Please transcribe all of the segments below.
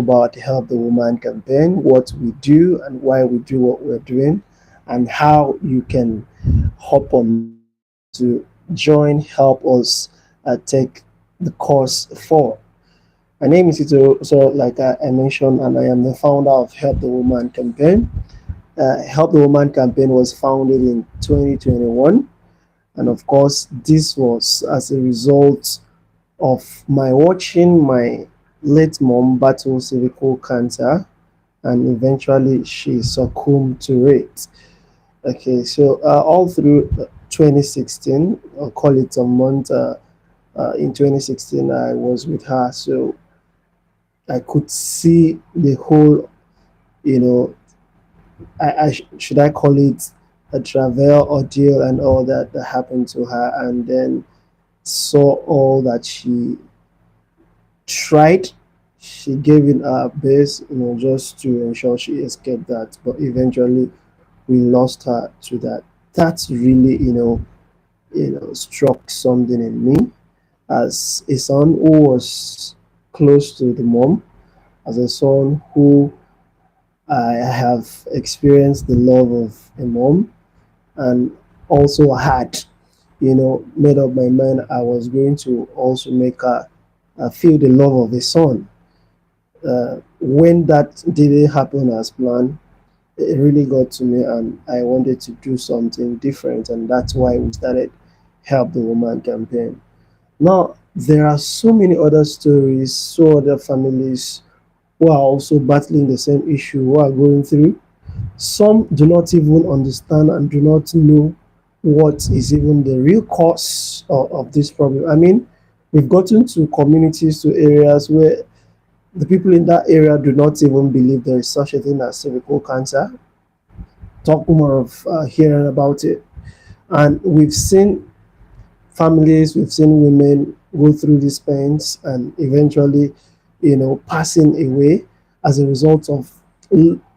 about the Help the Woman campaign, what we do and why we do what we're doing, and how you can hop on board to join, help us take the course forward. My name is Ito, so like I mentioned, and I am the founder of Help the Woman campaign. Help the Woman campaign was founded in 2021, and of course, this was as a result of my watching my late mom battle cervical cancer, and eventually she succumbed to it. Okay, so all through 2016, I'll call it a month, in 2016, I was with her, so I could see the whole, you know, should I call it a travel ordeal and all that happened to her, and then saw all that she tried. She gave in her best, just to ensure she escaped that. But eventually, we lost her to that. That's really, struck something in me as a son who was close to the mom, as a son who I have experienced the love of a mom, and also had, made up my mind I was going to also make her feel the love of a son. When that didn't happen as planned, it really got to me, and I wanted to do something different, and that's why we started Help the Woman campaign. Now, there are so many other stories, so other families who are also battling the same issue, who are going through. Some do not even understand and do not know what is even the real cause of this problem. I mean, we've gotten to communities, to areas where the people in that area do not even believe there is such a thing as cervical cancer. Talk more of hearing about it. And we've seen families, we've seen women go through these pains and eventually, passing away as a result of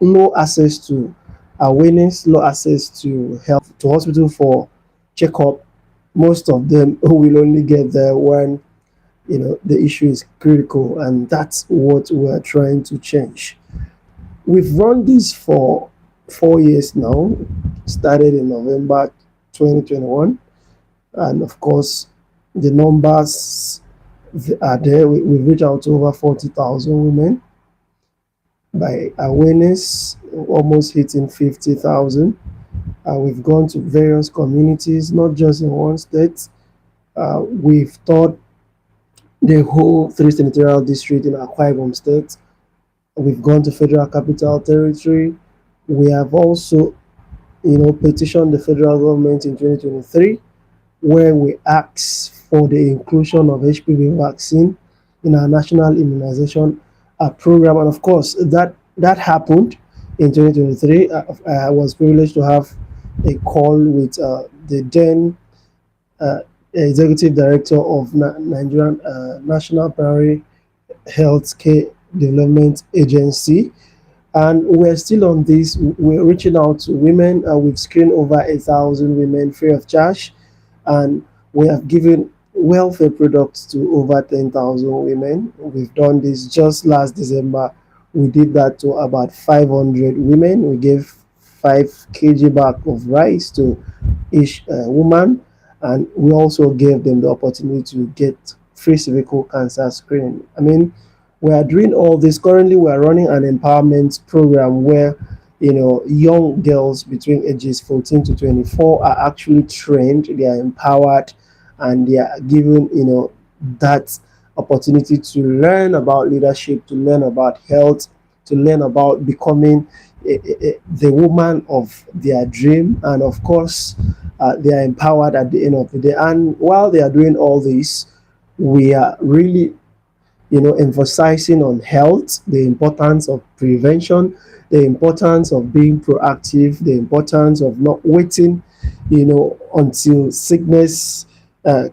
low access to awareness, low access to health, to hospital for checkup. Most of them will only get there when the issue is critical, and that's what we're trying to change. We've run this for 4 years now, started in November 2021, and of course, the numbers are there. We've reached out to over 40,000 women by awareness, almost hitting 50,000. We've gone to various communities, not just in one state. We've taught the whole three senatorial district in Akwa Ibom State. We've gone to Federal Capital Territory. We have also, petitioned the federal government in 2023, where we asked for the inclusion of HPV vaccine in our national immunization program. And of course, that happened in 2023. I was privileged to have a call with the then uh, executive director of Nigerian National Primary Health Care Development Agency, and we're still on this. We're reaching out to women. We've screened over 1,000 women free of charge, and we have given welfare products to over 10,000 women. We've done this just last December. We did that to about 500 women. We gave 5 kg bag of rice to each woman, and we also gave them the opportunity to get free cervical cancer screening. I mean, we are doing all this. Currently, we are running an empowerment program where young girls between ages 14 to 24 are actually trained, they are empowered, and they are given that opportunity to learn about leadership, to learn about health, to learn about becoming the woman of their dream. And of course, they are empowered at the end of the day. And while they are doing all this, we are really emphasizing on health, the importance of prevention, the importance of being proactive, the importance of not waiting, until sickness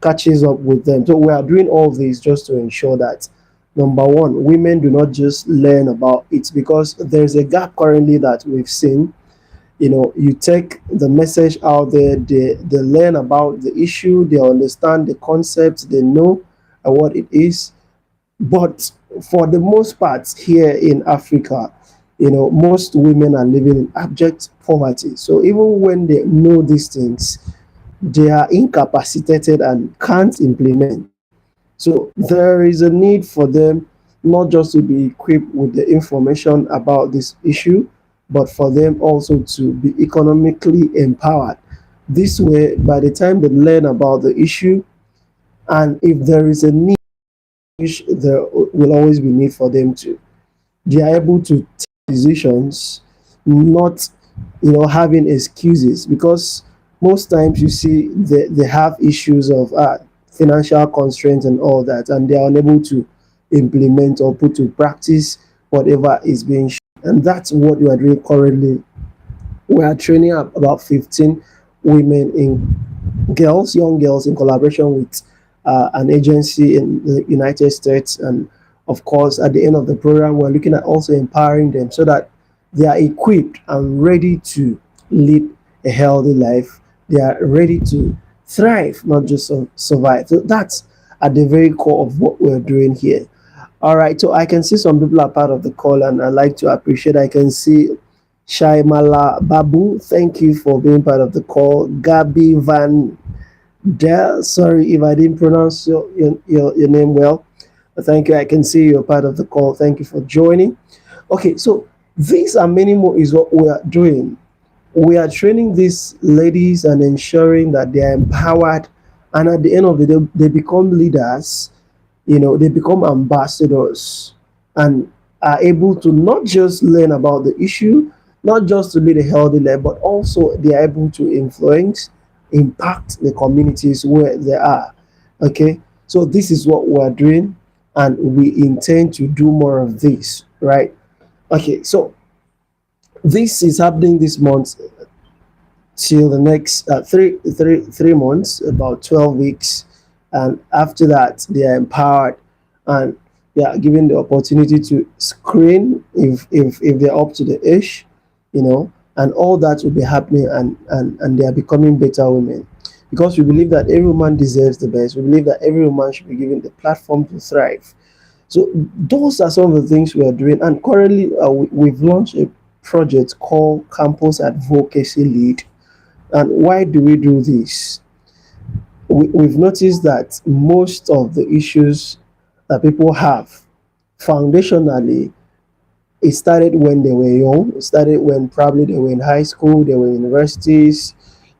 catches up with them. So we are doing all this just to ensure that, number one, women do not just learn about it, because there's a gap currently that we've seen. You take the message out there, they learn about the issue, they understand the concept, they know what it is, but For the most part here in Africa, most women are living in abject poverty. So even when they know these things, they are incapacitated and can't implement. So there is a need for them not just to be equipped with the information about this issue, but for them also to be economically empowered. This way, by the time they learn about the issue, and if there is a need, which there will always be need for them to, they are able to take decisions, not having excuses, because most times you see they have issues of financial constraints and all that, and they are unable to implement or put to practice whatever is being shown. And that's what we are doing currently. We are training up about 15 women in young girls, in collaboration with an agency in the United States. And of course, at the end of the program, we're looking at also empowering them so that they are equipped and ready to lead a healthy life. They are ready to thrive, not just survive. So that's at the very core of what we're doing here. All right, so I can see some people are part of the call, and I like to appreciate. I can see Shaimala Babu, thank you for being part of the call. Gabi Van sorry if I didn't pronounce your name well. Thank you. I can see you're part of the call. Thank you for joining. Okay, so these and many more is what we are doing. We are training these ladies and ensuring that they are empowered, and at the end of the day, they become leaders. They become ambassadors and are able to not just learn about the issue, not just to lead a healthy life, but also they are able to influence, impact the communities where they are. Okay, so this is what we're doing, and we intend to do more of this, right? Okay, so this is happening this month till the next 3 months, about 12 weeks. And after that, they are empowered, and they are given the opportunity to screen if they're up to the age, and all that will be happening, and they are becoming better women. Because we believe that every woman deserves the best. We believe that every woman should be given the platform to thrive. So those are some of the things we are doing. And currently, we've launched a project called Campus Advocacy Lead. And why do we do this? We've noticed that most of the issues that people have foundationally, it started when they were young. It started when probably they were in high school, they were in universities,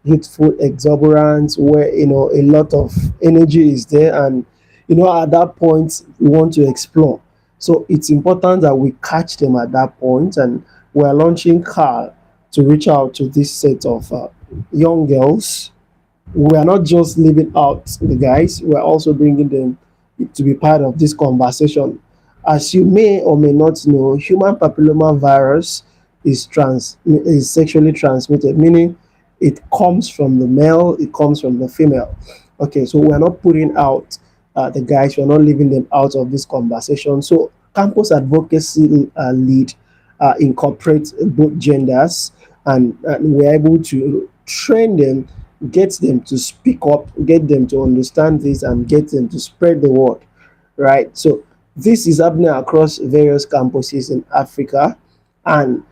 youthful exuberance, where a lot of energy is there, and at that point we want to explore. So it's important that we catch them at that point, and we're launching CAR to reach out to this set of young girls. We are not just leaving out the guys, we're also bringing them to be part of this conversation. As you may or may not know, human papilloma virus is sexually transmitted, meaning it comes from the male, it comes from the female. Okay, so we're not putting out the guys, we're not leaving them out of this conversation. So campus advocacy lead incorporates both genders, and we're able to train them, get them to speak up, get them to understand this, and get them to spread the word, right? So this is happening across various campuses in Africa. And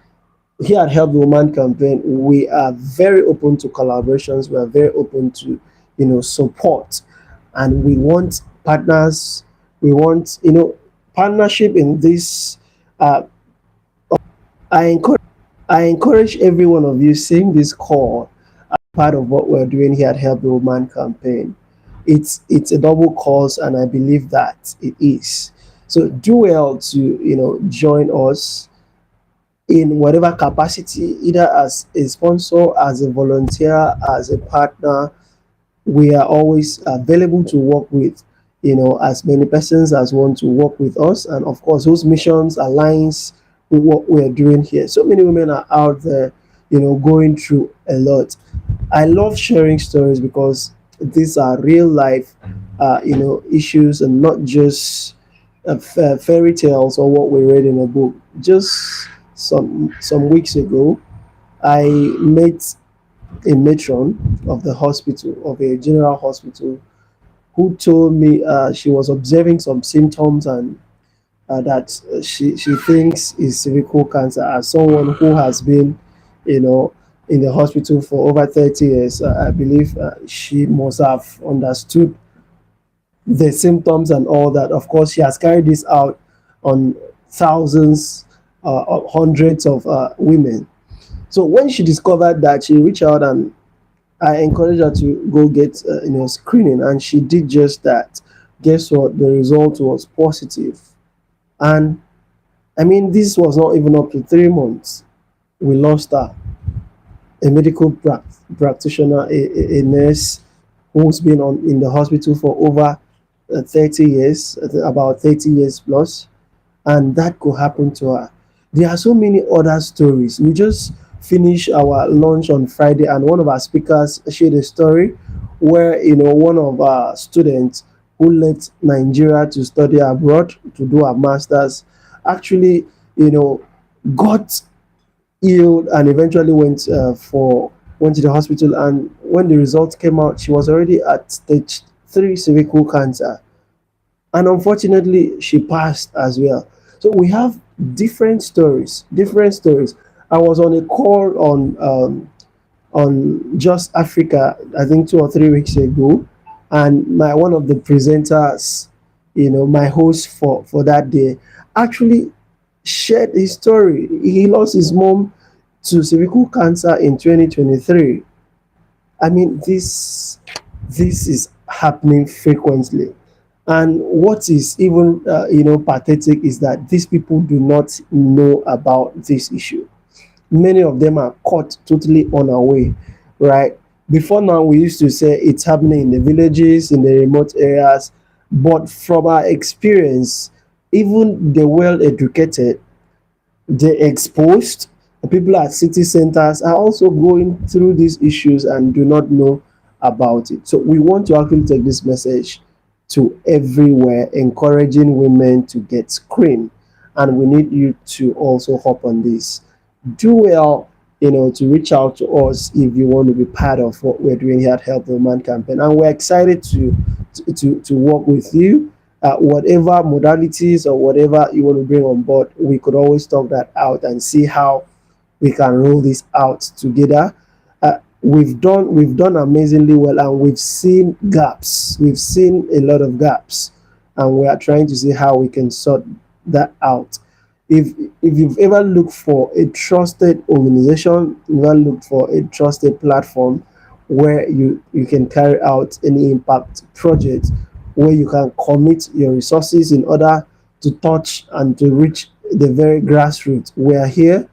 here at Help the Woman Campaign, we are very open to collaborations. We are very open to, support, and we want partners. We want, partnership in this. Uh, I encourage every one of you seeing this call part of what we're doing here at Help the Woman Campaign. It's a double cause, and I believe that it is. So do well to join us in whatever capacity, either as a sponsor, as a volunteer, as a partner. We are always available to work with as many persons as want to work with us, and of course those missions aligns with what we're doing here. So many women are out there going through a lot. I love sharing stories because these are real life issues, and not just fairy tales or what we read in a book. Just some weeks ago, I met a matron of the hospital, of a general hospital, who told me she was observing some symptoms, and that she thinks is cervical cancer, as someone who has been, you know, in the hospital for over 30 years. I believe she must have understood the symptoms and all that. Of course, she has carried this out on thousands, hundreds of women. So when she discovered that, she reached out, and I encouraged her to go get screening, and she did just that. Guess what? The result was positive, and I mean, this was not even up to 3 months. We lost her, a medical practitioner, a nurse who's been in the hospital for over 30 years, about 30 years plus, and that could happen to her. There are so many other stories. We just finished our launch on Friday, and one of our speakers shared a story where one of our students who left Nigeria to study abroad to do a master's actually you know got ill and eventually went to the hospital, and when the results came out, she was already at stage 3 cervical cancer, and unfortunately she passed as well. So we have different stories. I was on a call on Just Africa, I think 2 or 3 weeks ago, and my one of the presenters, my host for that day, actually shared his story. He lost his mom to cervical cancer in 2023. I mean, this is happening frequently. And what is even pathetic is that these people do not know about this issue. Many of them are caught totally unaware, right? Before now, we used to say it's happening in the villages, in the remote areas, but from our experience, even the well educated, the exposed, the people at city centers are also going through these issues and do not know about it. So we want to actually take this message to everywhere, encouraging women to get screened. And we need you to also hop on this. Do well, to reach out to us if you want to be part of what we're doing here at Help the Woman campaign. And we're excited to work with you. Whatever modalities or whatever you want to bring on board, we could always talk that out and see how we can roll this out together. We've done amazingly well, and we've seen gaps. We've seen a lot of gaps, and we are trying to see how we can sort that out. If you've ever looked for a trusted organization, you've ever looked for a trusted platform where you can carry out any impact project, where you can commit your resources in order to touch and to reach the very grassroots, we are here.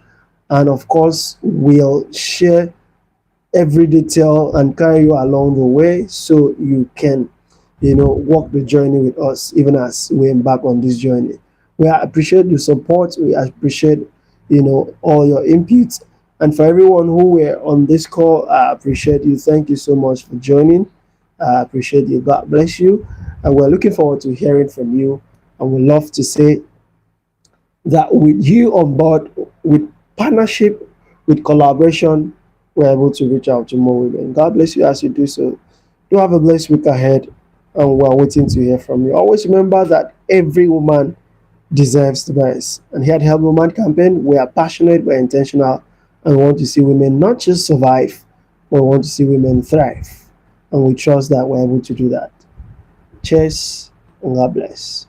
And of course, we'll share every detail and carry you along the way, so you can walk the journey with us even as we embark on this journey. We appreciate your support. We appreciate all your inputs. And for everyone who were on this call, I appreciate you. Thank you so much for joining. I appreciate you. God bless you. And we're looking forward to hearing from you, and we love to say that with you on board, with partnership, with collaboration, we're able to reach out to more women. God bless you as you do so. Do have a blessed week ahead, and we're waiting to hear from you. Always remember that every woman deserves the best. And here at Help Woman campaign, we are passionate, we're intentional, and we want to see women not just survive, but we want to see women thrive. And we trust that we're able to do that. Cheers, and God bless.